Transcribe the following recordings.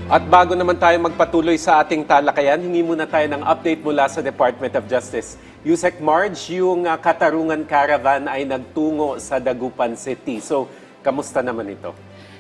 At bago naman tayo magpatuloy sa ating talakayan, hingi muna tayo ng update mula sa Department of Justice. Yusek Marge, yung Katarungan Caravan ay nagtungo sa Dagupan City. So, kamusta naman ito?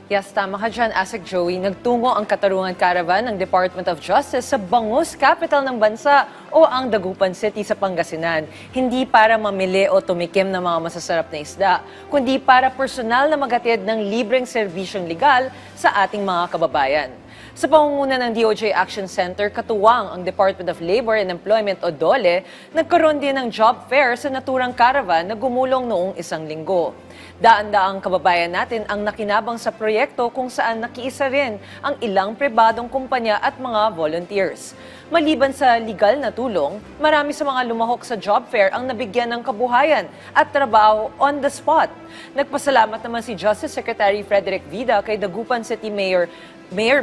Yes, tama ka dyan, Asik Joey. Nagtungo ang Katarungan Caravan ng Department of Justice sa bangus capital ng bansa o ang Dagupan City sa Pangasinan. Hindi para mamili o tumikim ng mga masasarap na isda, kundi para personal na maghatid ng libreng serbisyong legal sa ating mga kababayan. Sa pangunguna ng DOJ Action Center, katuwang ang Department of Labor and Employment o DOLE, nagkaroon din ng job fair sa naturang caravan na gumulong noong isang linggo. Daan-daang kababayan natin ang nakinabang sa proyekto kung saan nakiisa rin ang ilang pribadong kumpanya at mga volunteers. Maliban sa legal na tulong, marami sa mga lumahok sa job fair ang nabigyan ng kabuhayan at trabaho on the spot. Nagpasalamat naman si Justice Secretary Frederick Vida kay Dagupan City Mayor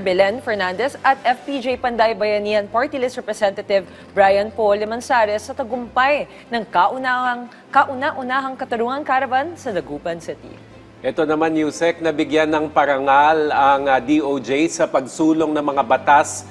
Belen Fernandez at FPJ Panday Bayanihan Party List Representative Brian Paul Lemansares sa tagumpay ng kauna-unahang Katarungan Caravan sa Dagupan City. Ito naman, Yusek, nabigyan ng parangal ang DOJ sa pagsulong ng mga batas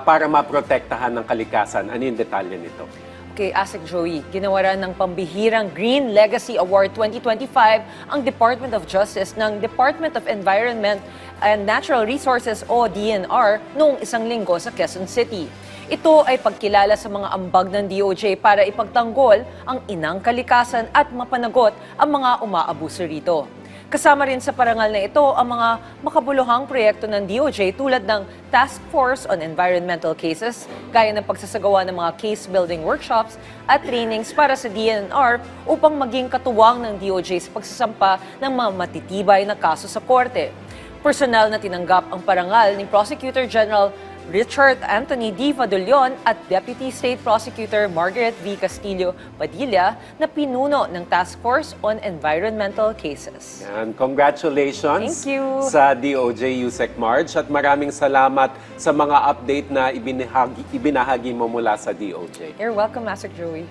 para maprotektahan ng kalikasan. Ano yung detalye nito? Kay Asik Joey, ginawaran ng pambihirang Green Legacy Award 2025 ang Department of Justice ng Department of Environment and Natural Resources o DNR noong isang linggo sa Quezon City. Ito ay pagkilala sa mga ambag ng DOJ para ipagtanggol ang inang kalikasan at mapanagot ang mga umaabuso rito. Kasama rin sa parangal na ito ang mga makabuluhang proyekto ng DOJ tulad ng Task Force on Environmental Cases, gaya ng pagsasagawa ng mga case-building workshops at trainings para sa DNR upang maging katuwang ng DOJ sa pagsasampa ng mga matitibay na kaso sa korte. Personal na tinanggap ang parangal ni Prosecutor General Richard Anthony D. Vadulyon at Deputy State Prosecutor Margaret V. Castillo Padilla na pinuno ng Task Force on Environmental Cases. Yan, congratulations Thank you. sa DOJ Yusek Marge at maraming salamat sa mga update na ibinahagi mo mula sa DOJ. You're welcome, Master Joey.